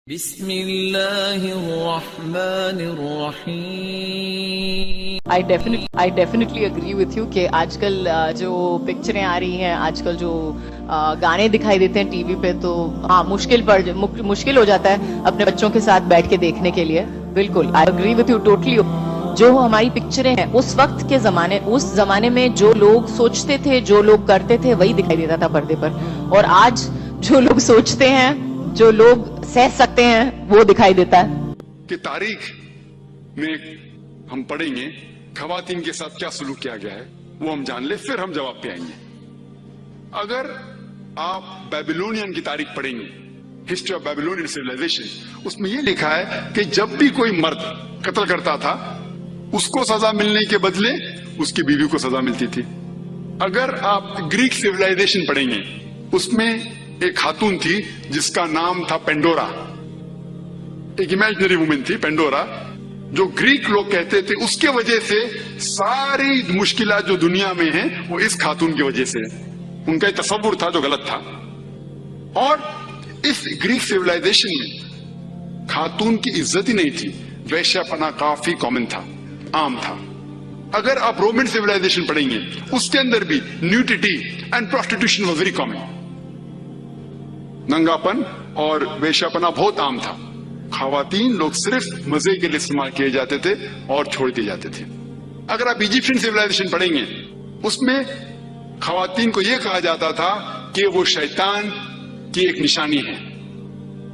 بسم اللہ الرحمن الرحیم. I definitely agree with you کہ آج کل جو پکچریں آ رہی ہیں, آج کل جو گانے دکھائی دیتے ہیں ٹی وی پہ, تو ہاں مشکل ہو جاتا ہے اپنے بچوں کے ساتھ بیٹھ کے دیکھنے کے لیے. بالکل I agree with you totally. جو ہماری پکچریں ہیں اس وقت کے اس زمانے میں جو لوگ سوچتے تھے, جو لوگ کرتے تھے, وہی دکھائی دیتا تھا پردے پر, اور آج جو لوگ سوچتے ہیں, جو لوگ سہ سکتے ہیں, وہ دکھائی دیتا ہے. کہ تاریخ میں ہم پڑھیں گے خواتین کے ساتھ کیا سلوک کیا گیا ہے, وہ ہم جان لیں, پھر ہم جواب پہ آئیں گے. اگر آپ بیبیلونین کی تاریخ پڑھیں گے, ہسٹری آف بیبیلونین سیولائزیشن, اس میں یہ لکھا ہے کہ جب بھی کوئی مرد قتل کرتا تھا اس کو سزا ملنے کے بدلے اس کی بیوی کو سزا ملتی تھی. اگر آپ گریک سیولائزیشن پڑھیں گے, اس میں ایک خاتون تھی جس کا نام تھا پینڈورا, ایک امیجنری وومن تھی پینڈورا, جو گریک لوگ کہتے تھے اس کے وجہ سے ساری مشکلات جو دنیا میں ہیں وہ اس خاتون کی وجہ سے. ان کا ایک تصور تھا جو غلط تھا. اور اس گریک سیولائزیشن میں خاتون کی عزت ہی نہیں تھی, ویشیا پنا کافی کامن تھا, عام تھا. اگر آپ رومن سیولائزیشن پڑھیں گے, اس کے اندر بھی nudity and prostitution was very common. ننگاپن اور ویشیاپنا بہت عام تھا. خواتین لوگ صرف مزے کے لیے استعمال کیے جاتے تھے اور چھوڑ دیے جاتے تھے. اگر آپ ایجپشین سیولائزیشن پڑھیں گے, اس میں خواتین کو یہ کہا جاتا تھا کہ وہ شیطان کی ایک نشانی ہے.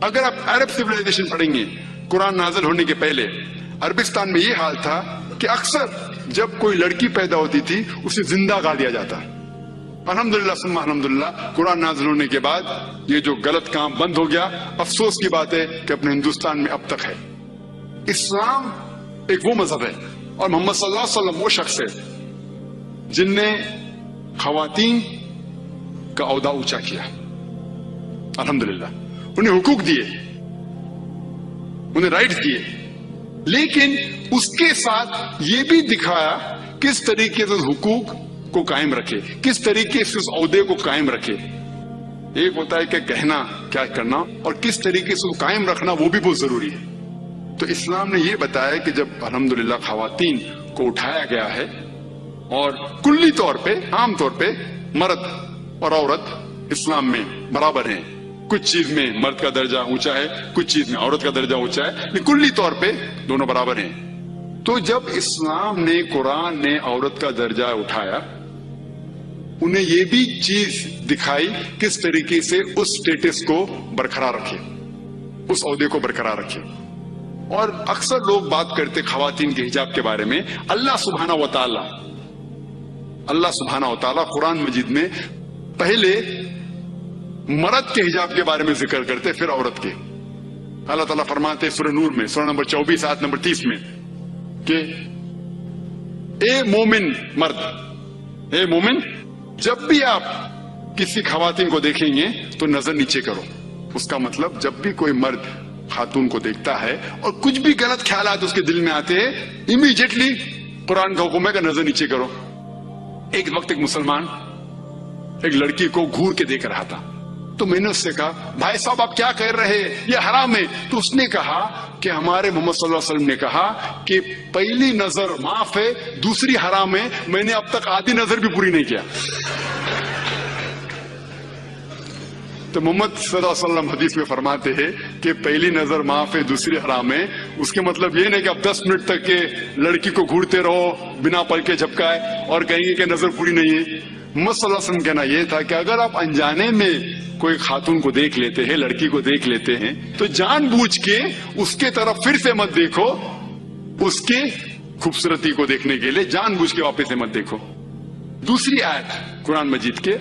اگر آپ عرب سیولائزیشن پڑھیں گے, قرآن نازل ہونے کے پہلے عربستان میں یہ حال تھا کہ اکثر جب کوئی لڑکی پیدا ہوتی تھی اسے زندہ گاڑ دیا جاتا. الحمدللہ ثم الحمدللہ قرآن نازل ہونے کے بعد یہ جو غلط کام بند ہو گیا. افسوس کی بات ہے کہ اپنے ہندوستان میں اب تک ہے. اسلام ایک وہ مذہب ہے اور محمد صلی اللہ علیہ وسلم وہ شخص ہے جن نے خواتین کا عہدہ اونچا کیا. الحمدللہ انہیں حقوق دیے, انہیں رائٹس دیے, لیکن اس کے ساتھ یہ بھی دکھایا کس طریقے سے حقوق کو قائم رکھے, کس طریقے سے اس عہدے کو قائم رکھے. ایک ہوتا ہے کہ کہنا کیا کرنا, اور کس طریقے سے قائم رکھنا وہ بھی بہت ضروری ہے. تو اسلام نے یہ بتایا کہ جب الحمدللہ خواتین کو اٹھایا گیا ہے, اور کلی طور پہ عام طور پہ مرد اور عورت اسلام میں برابر ہیں. کچھ چیز میں مرد کا درجہ اونچا ہے, کچھ چیز میں عورت کا درجہ اونچا ہے, لیکن کلی طور پہ دونوں برابر ہیں. تو جب اسلام نے, قرآن نے عورت کا درجہ اٹھایا, انہیں یہ بھی چیز دکھائی کس طریقے سے اس سٹیٹس کو برقرار رکھے, اس عہدے کو برقرار رکھے. اور اکثر لوگ بات کرتے خواتین کے حجاب کے بارے میں. اللہ سبحانہ و تعالی قرآن مجید میں پہلے مرد کے حجاب کے بارے میں ذکر کرتے, پھر عورت کے. اللہ تعالیٰ فرماتے سورہ نور میں, سورہ نمبر 24 آیت نمبر 30 میں کہ اے مومن مرد, اے مومن, جب بھی آپ کسی خواتین کو دیکھیں گے تو نظر نیچے کرو. اس کا مطلب جب بھی کوئی مرد خاتون کو دیکھتا ہے اور کچھ بھی غلط خیالات اس کے دل میں آتے ہیں, امیڈیٹلی قرآن کا حکم ہے کہ نظر نیچے کرو. ایک وقت ایک مسلمان ایک لڑکی کو گھور کے دیکھ رہا تھا, تو میں نے اس سے کہا بھائی صاحب آپ کیا کہہ رہے ہیں, یہ حرام ہے. تو اس نے کہا کہ ہمارے محمد صلی اللہ علیہ وسلم نے کہا کہ پہلی نظر معاف ہے, دوسری حرام ہے. میں نے اب تک آدھی نظر بھی پوری نہیں کیا. تو محمد صلی اللہ علیہ وسلم حدیث میں فرماتے ہیں کہ پہلی نظر معاف ہے, دوسری حرام ہے. اس کے مطلب یہ نہیں کہ اب 10 منٹ تک کے لڑکی کو گھورتے رہو بنا پل کے جھپکائے اور کہیں گے کہ نظر پوری نہیں ہے. محمد صلی اللہ علیہ وسلم کہنا یہ تھا کہ اگر آپ انجانے میں کوئی خاتون کو دیکھ لیتے ہیں, لڑکی کو دیکھ لیتے ہیں, تو جان بوجھ کے اس کے طرف پھر سے مت دیکھو. اس کے خوبصورتی کو دیکھنے کے لیے جان بوجھ کے واپس سے مت دیکھو. دوسری آیت قرآن مجید کے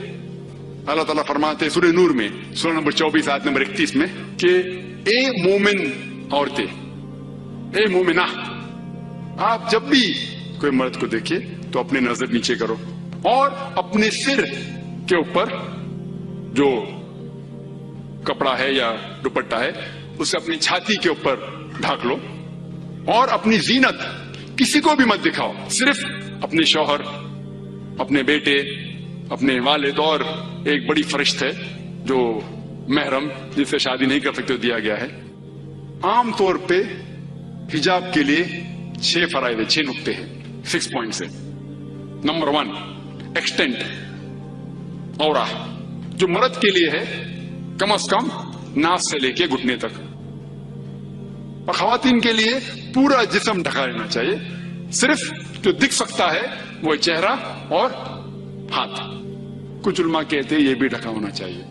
اللہ تعالیٰ فرماتے ہیں سورہ نور میں, سورہ نمبر 24 آیت نمبر 31 میں کہ اے مومن عورتیں, اے مومنہ, آپ جب بھی کوئی مرد کو دیکھے تو اپنے نظر نیچے کرو, اور اپنے سر کے اوپر جو کپڑا ہے یا دوپٹہ ہے اسے اپنی چھاتی کے اوپر ڈھانک لو, اور اپنی زینت کسی کو بھی مت دکھاؤ, صرف اپنے شوہر, اپنے بیٹے, اپنے والد, اور ایک بڑی فرشت ہے جو محرم جس سے شادی نہیں کر سکتے دیا گیا ہے, आम तौर पे हिजाब के लिए 6 फराइज है, 6 नुक्ते हैं, 6 पॉइंट्स है। नंबर 1, एक्सटेंट औरा, जो मर्द के लिए है कम से कम नाक से लेके घुटने तक, और खवातीन के लिए पूरा जिस्म ढका रहना चाहिए। सिर्फ जो दिख सकता है वो चेहरा और हाथ। कुछ उलमा कहते हैं ये भी ढका होना चाहिए।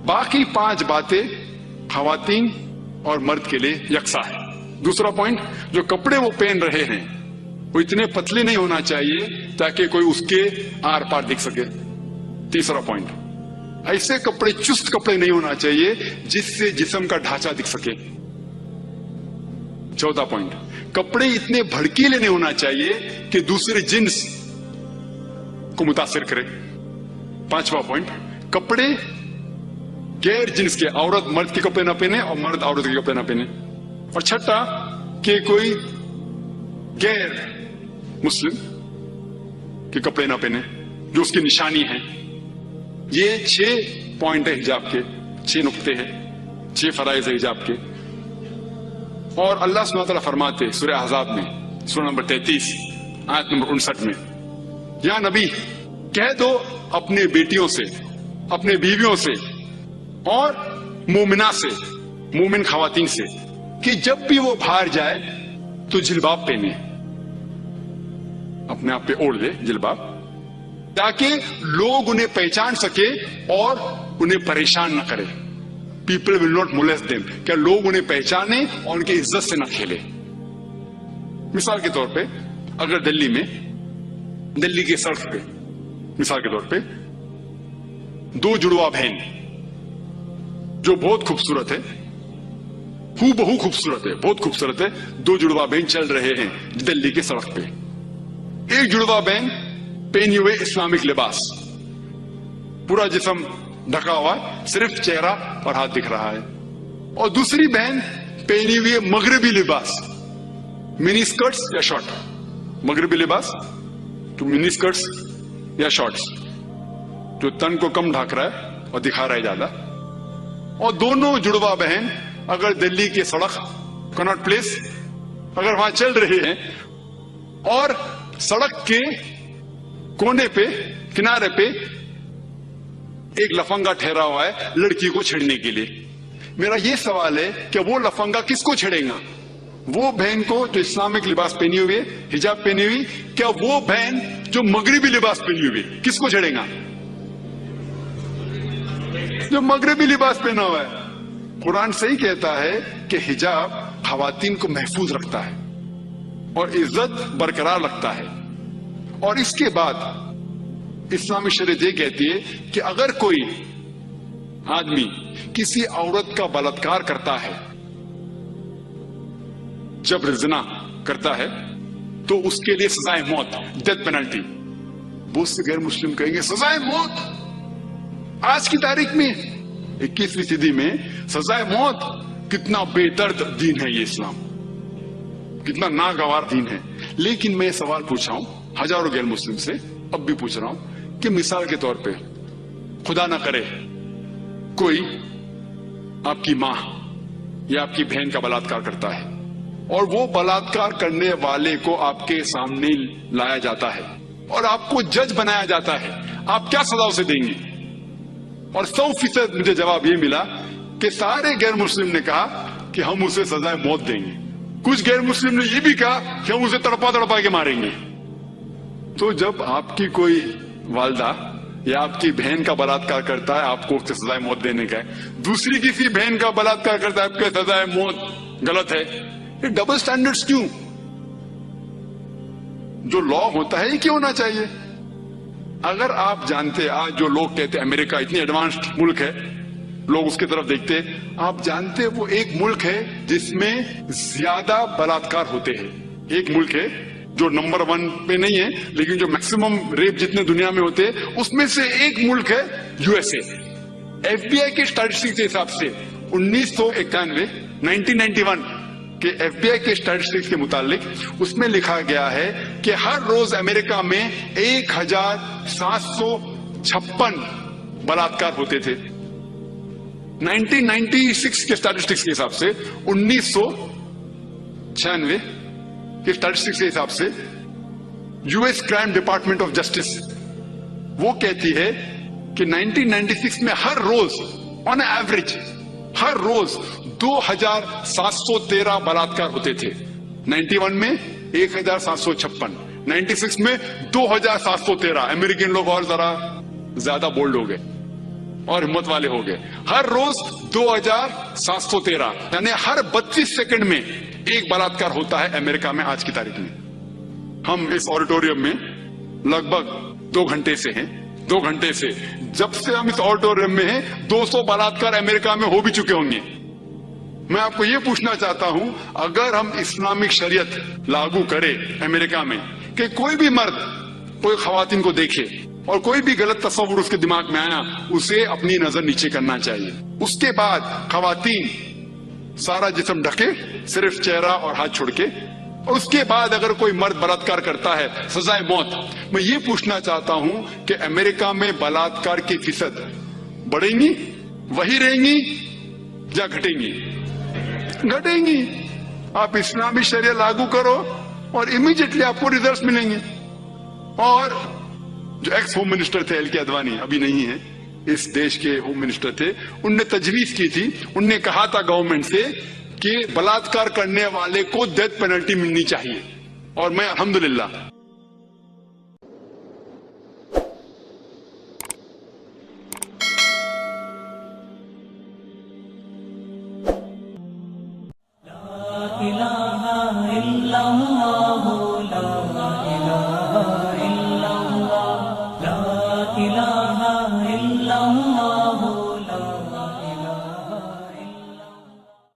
बाकी 5 बातें खवातीन और मर्द के लिए यकसा है। दूसरा पॉइंट, जो कपड़े वो पहन रहे हैं वो इतने पतले नहीं होना चाहिए ताकि कोई उसके आर पार दिख सके। तीसरा पॉइंट, ऐसे कपड़े, चुस्त कपड़े नहीं होना चाहिए जिससे जिस्म का ढांचा दिख सके। चौथा पॉइंट, कपड़े इतने भड़कीले नहीं होना चाहिए कि दूसरे जिन्स को मुतासिर करे। पांचवा पॉइंट, कपड़े गैर जिन्स के, औरत मर्द के कपड़े ना पहने और मर्द औरत के कपड़े ना पहने। और छठा, कि कोई गैर मुस्लिम के कपड़े ना पहने जो उसकी निशानी है। ये 6 पॉइंट है हिजाब के, 6 नुक्ते हैं, 6 फराइज है हिजाब के। और अल्लाह सुब्हानहू व तआला फरमाते सूरह अहज़ाब में, सूरह नंबर 33 आयत नंबर 59 में, या नबी कह दो अपने बेटियों से, अपने बीवियों से और मोमिना से, मोमिन खवातीन से, कि जब भी वो बाहर जाए तो जिलबाब पहने, अपने आप पे ओढ़ ले जिलबाब, ताकि लोग उन्हें पहचान सके और उन्हें परेशान न करे। People will not molest them, क्या लोग उन्हें पहचाने और उनकी इज्जत से न खेले। मिसाल के तौर पे, अगर दिल्ली में, दिल्ली के सड़क पे मिसाल के तौर पे 2 जुड़वा बहन जो बहुत खूबसूरत है, हूबहू खूबसूरत है, बहुत खूबसूरत है, 2 जुड़वा बहन चल रहे हैं दिल्ली के सड़क पे। एक जुड़वा बहन पहनी हुए इस्लामिक लिबास, पूरा जिस्म ढका हुआ है, सिर्फ चेहरा और हाथ दिख रहा है। और दूसरी बहन पहनी हुई है मगरबी लिबास, मिनी स्कर्ट्स या शॉर्ट, मगरबी लिबास तो मिनी स्कर्ट्स या शॉर्ट्स, जो तन को कम ढक रहा है और दिखा रहा है ज्यादा। और दोनों जुड़वा बहन अगर दिल्ली के सड़क, कनॉट प्लेस, अगर वहां चल रहे हैं और सड़क के कोने पे, किनारे पे एक लफंगा ठहरा हुआ है लड़की को छेड़ने के लिए, मेरा यह सवाल है कि वो लफंगा किसको छेड़ेगा? वो बहन को जो इस्लामिक लिबास पहनी हुई है, हिजाब पहनी हुई, क्या वो बहन जो मगरबी लिबास पहनी हुई है किसको छेड़ेगा? जो मगरबी लिबास पहना हुआ है। कुरान सही कहता है कि हिजाब खवातीन को महफूज रखता है और इज्जत बरकरार रखता है। और इसके बाद इस्लामी शरीयत ये कहती है कि अगर कोई आदमी किसी औरत का बलात्कार करता है, जबर ज़िना करता है, तो उसके लिए सजाए मौत, डेथ पेनल्टी। बहुत से गैर मुस्लिम कहेंगे सजाए मौत, आज की तारीख में 21वीं सदी में सजाए मौत, कितना बेदर्द दीन है ये इस्लाम, कितना नागवार दीन है। लेकिन मैं सवाल पूछ रहा हूं हजारों गैर मुस्लिम से, अब भी पूछ रहा हूं कि मिसाल के तौर पे, खुदा ना करे कोई आपकी मां या आपकी बहन का बलात्कार करता है और वो बलात्कार करने वाले को आपके सामने लाया जाता है और आपको जज बनाया जाता है, आप क्या सजा उसे देंगे? और 100% मुझे जवाब ये मिला कि सारे गैर मुस्लिम ने कहा कि हम उसे सजाए मौत देंगे। कुछ गैर मुस्लिम ने ये भी कहा कि हम उसे तड़पा तड़पा के मारेंगे। तो जब आपकी कोई वालदा या आपकी बहन का बलात्कार करता है, आपको उससे सजाए मौत देने का है, दूसरी किसी बहन का बलात्कार करता है, आपके सजाए मौत गलत है। ये डबल स्टैंडर्ड्स क्यों? जो लॉ होता है ये क्यों होना चाहिए? अगर आप जानते, आज जो लोग कहते हैं अमेरिका इतनी एडवांस्ड मुल्क है, लोग उसकी तरफ देखते, आप जानते वो एक मुल्क है जिसमें ज्यादा बलात्कार होते हैं। एक मुल्क है जो नंबर 1 पे नहीं है, लेकिन जो मैक्सिमम रेप जितने दुनिया में होते हैं उसमें से एक मुल्क है यूएसए। एफबीआई के स्टैटिस्टिक्स के हिसाब से 1991 के एफबीआई के स्टैटिस्टिक्स के मुतालिक उसमें लिखा गया है कि हर रोज अमेरिका में 1756 बलात्कार होते थे। 1996 के स्टैटिस्टिक्स के हिसाब से 1996 के स्टैटिस्टिक्स के हिसाब से US crime department of justice वो कहती है कि 1996 में हर रोज ऑन एवरेज हर रोज 2713 बलात्कार होते थे। 91 में 1756, 96 में 2713। अमेरिकन लोग और जरा ज्यादा बोल्ड हो गए और हिम्मत वाले हो गए। हर रोज 2713, यानी हर 32 सेकंड में एक बलात्कार होता है अमेरिका में आज की तारीख में। हम इस ऑडिटोरियम में लगभग 2 घंटे से हैं। 2 घंटे से जब से हम इस ऑडिटोरियम में हैं 200 बलात्कार अमेरिका में हो भी चुके होंगे। मैं आपको ये पूछना चाहता हूं, अगर हम इस्लामिक शरीयत लागू करें अमेरिका में कि कोई भी मर्द कोई खवातीन को देखे और कोई भी गलत तस्वुर उसके दिमाग में आया, उसे अपनी नजर नीचे करना चाहिए। उसके बाद खवातीन सारा जिस्म ढके, सिर्फ चेहरा और हाथ छोड़ के, और उसके बाद अगर कोई मर्द बलात्कार करता है सजाए मौत। मैं ये पूछना चाहता हूं कि अमेरिका में बलात्कार की फीसद बढ़ेंगी, वही रहेंगी या घटेंगी? घटेंगी। आप इस्लामी शरिया लागू करो और इमीडिएटली आपको रिजल्ट्स मिलेंगे। और जो एक्स होम मिनिस्टर थे एल.के. अडवाणी, अभी नहीं है, इस देश के होम मिनिस्टर थे, उनने तजवीज की थी, उनने कहा था गवर्नमेंट से कि बलात्कार करने वाले को डेथ पेनल्टी मिलनी चाहिए। और मैं अल्हम्दुलिल्लाह لا إله إلا الله